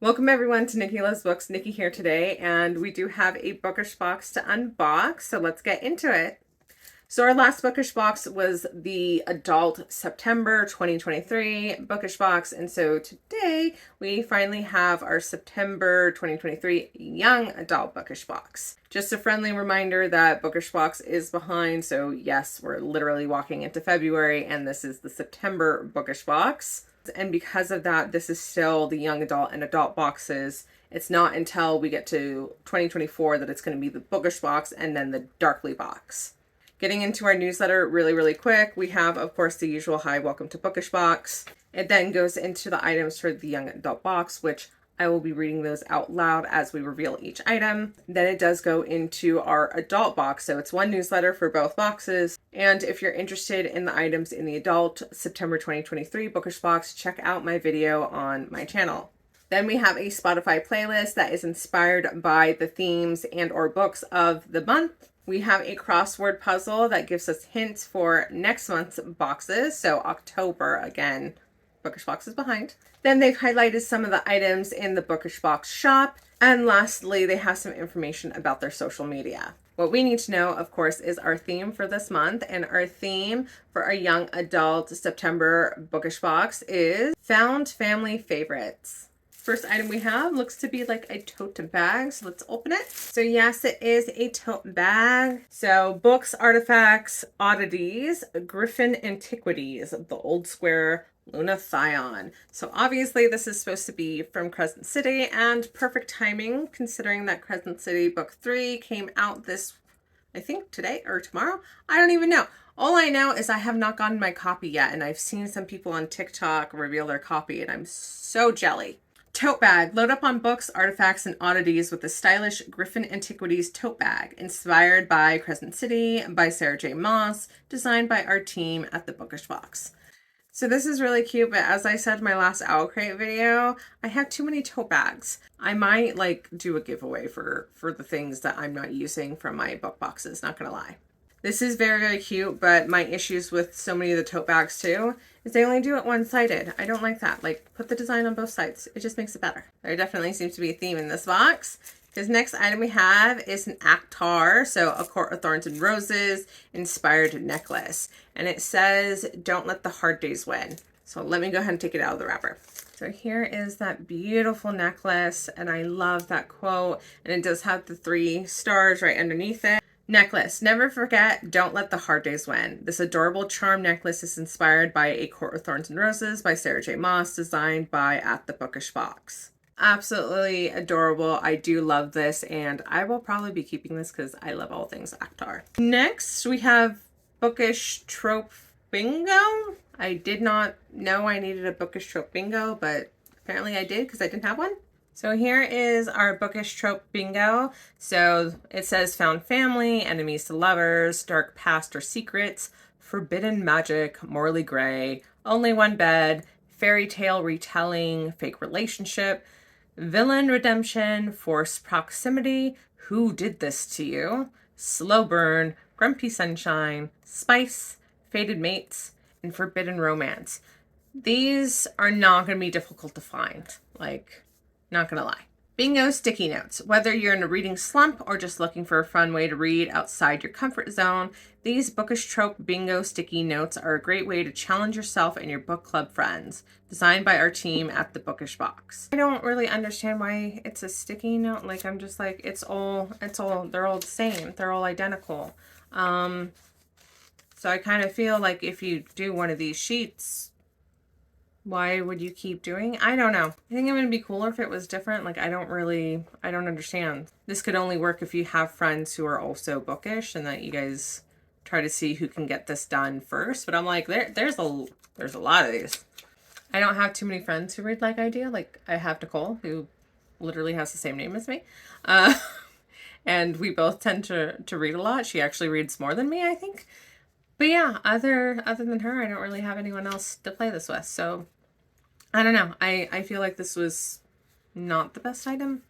Welcome everyone to Nikki Loves Books. Nikki here today, and we do have a bookish box to unbox, so let's get into it. So our last bookish box was the adult September 2023 bookish box, and so today we finally have our September 2023 young adult bookish box. Just a friendly reminder that bookish box is behind, so yes, we're literally walking into February, and this is the September bookish box. And because of that, this is still the young adult and adult boxes. It's not until we get to 2024 that it's going to be the bookish box and then the darkly box. Getting into our newsletter really quick, we have, of course, the usual hi, welcome to Bookish Box. It then goes into the items for the young adult box, which I will be reading those out loud as we reveal each item. Then it does go into our adult box. So it's one newsletter for both boxes. And if you're interested in the items in the adult September 2023 bookish box, check out my video on my channel. Then we have a Spotify playlist that is inspired by the themes and or books of the month. We have a crossword puzzle that gives us hints for next month's boxes. So October, again, bookish box is behind. Then they've highlighted some of the items in the bookish box shop. And lastly, they have some information about their social media. What we need to know, of course, is our theme for this month. And our theme for our young adult September bookish box is Found Family Favorites. First item we have looks to be like a tote bag, so let's open it. So yes, it is a tote bag. So books, artifacts, oddities, Griffin Antiquities, the Old Square Lunathion. So obviously this is supposed to be from Crescent City, and perfect timing considering that Crescent City book 3 came out this, I think today or tomorrow. I don't even know. All I know is I have not gotten my copy yet, and I've seen some people on TikTok reveal their copy, and I'm so jelly. Tote bag. Load up on books, artifacts, and oddities with the stylish Griffin Antiquities tote bag, inspired by Crescent City by Sarah J. Maas, designed by our team at the Bookish Box. So this is really cute, but as I said in my last Owl Crate video, I have too many tote bags. I might do a giveaway for the things that I'm not using from my book boxes, not gonna lie. This is very cute, but my issues with so many of the tote bags too is they only do it one-sided. I don't like that. Put the design on both sides. It just makes it better. There definitely seems to be a theme in this box. Because next item we have is an Actar, so a Court of Thorns and Roses inspired necklace. And it says, don't let the hard days win. So let me go ahead and take it out of the wrapper. So here is that beautiful necklace, and I love that quote. And it does have the 3 stars right underneath it. Necklace. Never forget, don't let the hard days win. This adorable charm necklace is inspired by A Court of Thorns and Roses by Sarah J. Maas, designed by at the Bookish Box. Absolutely adorable. I do love this, and I will probably be keeping this because I love all things Actar. Next, we have Bookish Trope Bingo. I did not know I needed a Bookish Trope Bingo, but apparently I did because I didn't have one. So here is our bookish trope bingo. So it says found family, enemies to lovers, dark past or secrets, forbidden magic, morally gray, only one bed, fairy tale retelling, fake relationship, villain redemption, forced proximity, who did this to you, slow burn, grumpy sunshine, spice, fated mates, and forbidden romance. These are not going to be difficult to find. Not gonna lie. Bingo sticky notes. Whether you're in a reading slump or just looking for a fun way to read outside your comfort zone, these bookish trope bingo sticky notes are a great way to challenge yourself and your book club friends. Designed by our team at the Bookish Box. I don't really understand why it's a sticky note. I'm just it's all, they're all the same. They're all identical. So I kind of feel like if you do one of these sheets, why would you keep doing? I don't know. I think it would be cooler if it was different. I don't understand. This could only work if you have friends who are also bookish and that you guys try to see who can get this done first. But I'm there's a lot of these. I don't have too many friends who read like I do. I have Nicole, who literally has the same name as me. And we both tend to read a lot. She actually reads more than me, I think. But yeah, other than her, I don't really have anyone else to play this with. So I don't know. I feel like this was not the best item.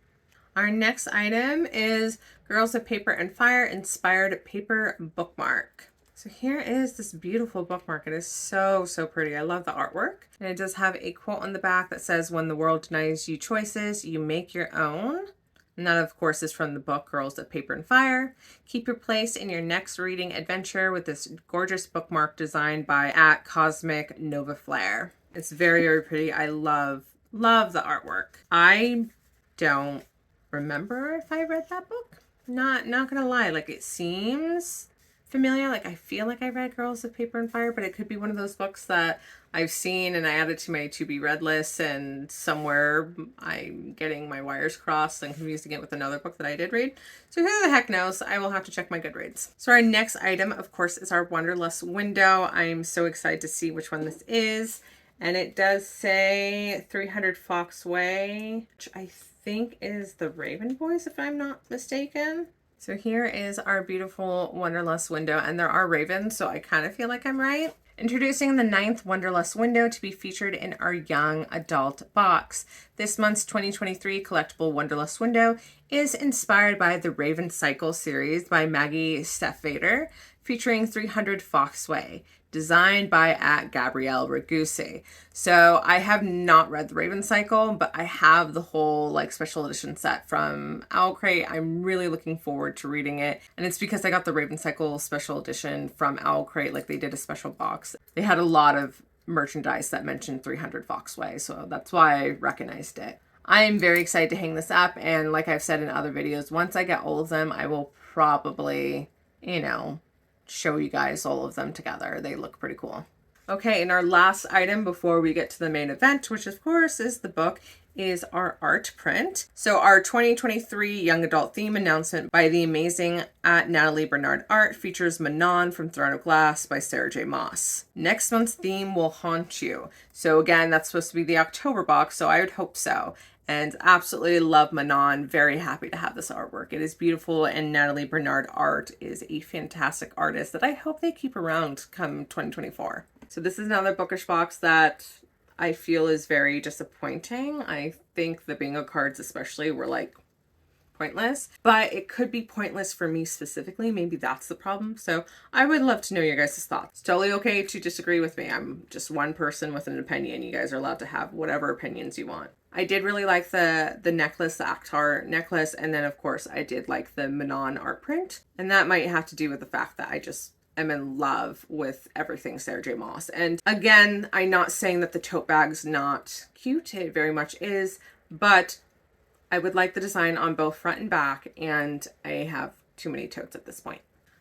Our next item is Girls of Paper and Fire inspired paper bookmark. So here is this beautiful bookmark. It is so, so pretty. I love the artwork. And it does have a quote on the back that says, "When the world denies you choices, you make your own." And that, of course, is from the book Girls of Paper and Fire. Keep your place in your next reading adventure with this gorgeous bookmark designed by @Cosmic Nova Flare. It's very, very pretty. I love the artwork. I don't remember if I read that book. Not gonna lie, like it seems familiar. Like I feel like I read Girls of Paper and Fire, but it could be one of those books that I've seen and I added to my to be read list, and somewhere I'm getting my wires crossed and confusing it with another book that I did read. So who the heck knows? I will have to check my Goodreads. So our next item, of course, is our Wanderlust window. I'm so excited to see which one this is. And it does say 300 Fox Way, which I think is the Raven Boys, if I'm not mistaken. So here is our beautiful Wanderlust window, and there are ravens, so I kind of feel like I'm right. Introducing the 9th Wanderlust window to be featured in our young adult box. This month's 2023 collectible Wanderlust window is inspired by the Raven Cycle series by Maggie Steffvater, featuring 300 Fox Way, designed by @Gabrielle Ragusi. So I have not read the Raven Cycle, but I have the whole like special edition set from Owl Crate. I'm really looking forward to reading it. And it's because I got the Raven Cycle special edition from Owl Crate. Like they did a special box. They had a lot of merchandise that mentioned 300 Fox Way. So that's why I recognized it. I am very excited to hang this up. And like I've said in other videos, once I get all of them, I will probably, show you guys all of them together. They look pretty cool. Okay, and our last item before we get to the main event, which of course is the book, is our art print. So our 2023 young adult theme announcement by the amazing @Natalie Bernard Art features Manon from Throne of Glass by Sarah J. Maas. Next month's theme will haunt you. So again, that's supposed to be the October box, so I would hope so. And absolutely love Manon. Very happy to have this artwork. It is beautiful, and Natalie Bernard Art is a fantastic artist that I hope they keep around come 2024. So this is another Bookish box that I feel is very disappointing. I think the bingo cards especially were like pointless, but it could be pointless for me specifically. Maybe that's the problem. So I would love to know your guys' thoughts. It's totally okay to disagree with me. I'm just one person with an opinion. You guys are allowed to have whatever opinions you want. I did really like the necklace, the Akhtar necklace, and then of course I did like the Manon art print. And that might have to do with the fact that I just am in love with everything Sarah J. Maas. And again, I'm not saying that the tote bag's not cute. It very much is, but I would like the design on both front and back, and I have too many totes at this point.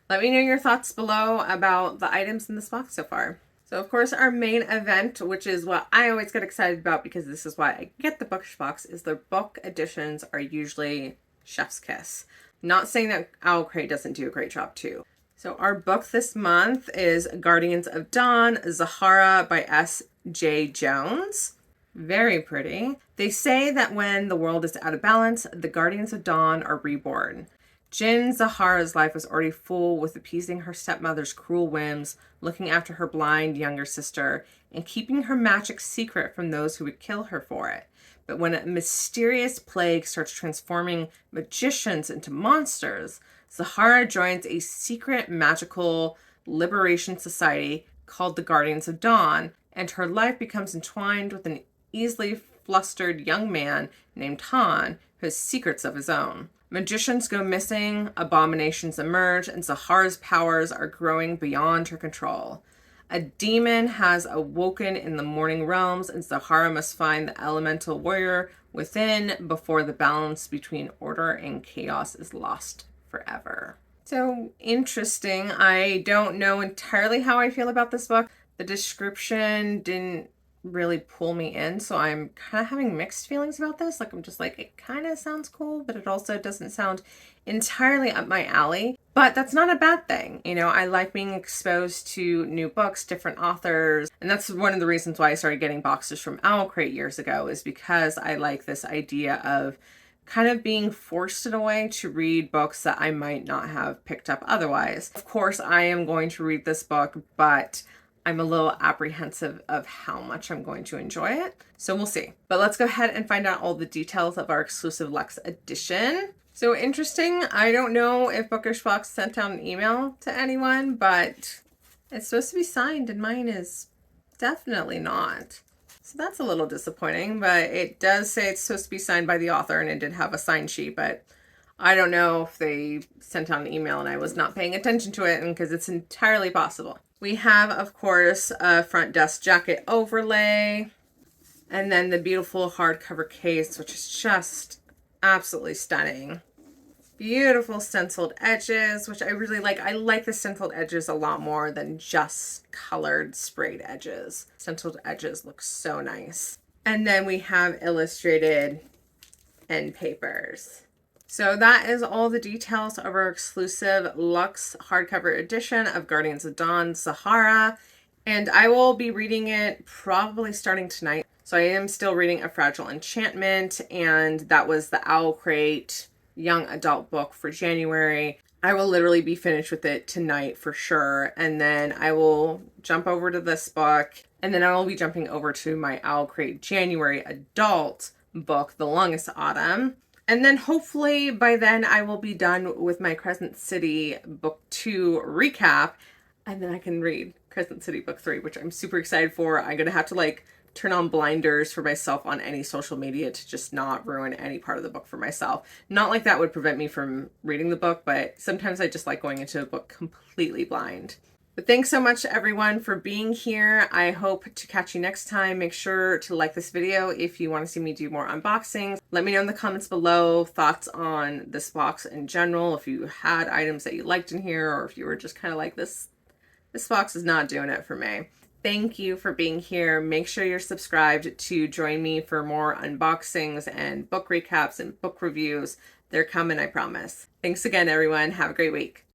Let me know your thoughts below about the items in this box so far. So of course our main event, which is what I always get excited about because this is why I get the Bookish box, is the book editions are usually chef's kiss. Not saying that Owl Crate doesn't do a great job too. So our book this month is Guardians of Dawn, Zahara by S.J. Jones. Very pretty. They say that when the world is out of balance, the Guardians of Dawn are reborn. Jin Zahara's life was already full with appeasing her stepmother's cruel whims, looking after her blind younger sister, and keeping her magic secret from those who would kill her for it. But when a mysterious plague starts transforming magicians into monsters, Zahara joins a secret magical liberation society called the Guardians of Dawn, and her life becomes entwined with an easily flustered young man named Han, who has secrets of his own. Magicians go missing, abominations emerge, and Zahara's powers are growing beyond her control. A demon has awoken in the morning realms, and Zahara must find the elemental warrior within before the balance between order and chaos is lost forever. So interesting. I don't know entirely how I feel about this book. The description didn't really pull me in, so I'm kind of having mixed feelings about this. Like I'm just like, it kind of sounds cool, but it also doesn't sound entirely up my alley. But that's not a bad thing. I like being exposed to new books, different authors, and that's one of the reasons why I started getting boxes from Owl Crate years ago, is because I like this idea of kind of being forced in a way to read books that I might not have picked up otherwise. Of course, I am going to read this book, but I'm a little apprehensive of how much I'm going to enjoy it. So we'll see. But let's go ahead and find out all the details of our exclusive Luxe edition. So interesting. I don't know if Bookish Box sent out an email to anyone, but It's supposed to be signed and mine is definitely not. So that's a little disappointing, but it does say it's supposed to be signed by the author, and it did have a sign sheet, but I don't know if they sent out an email and I was not paying attention to it, and because it's entirely possible. We have, of course, a front desk jacket overlay, and then the beautiful hardcover case, which is just absolutely stunning. Beautiful stenciled edges, which I really like. I like the stenciled edges a lot more than just colored sprayed edges. Stenciled edges look so nice. And then we have illustrated end papers. So that is all the details of our exclusive luxe hardcover edition of Guardians of Dawn Sahara. And I will be reading it probably starting tonight. So I am still reading A Fragile Enchantment, and that was the Owl Crate young adult book for January. I will literally be finished with it tonight for sure. And then I will jump over to this book, and then I will be jumping over to my Owl Crate January adult book, The Longest Autumn. And then hopefully by then I will be done with my Crescent City book 2 recap, and then I can read Crescent City book 3, which I'm super excited for. I'm gonna have to turn on blinders for myself on any social media to just not ruin any part of the book for myself. Not like that would prevent me from reading the book, but sometimes I just like going into a book completely blind. But thanks so much everyone for being here. I hope to catch you next time. Make sure to like this video if you want to see me do more unboxings. Let me know in the comments below thoughts on this box in general. If you had items that you liked in here, or if you were just kind of like, this box is not doing it for me. Thank you for being here. Make sure you're subscribed to join me for more unboxings and book recaps and book reviews. They're coming, I promise. Thanks again, everyone. Have a great week.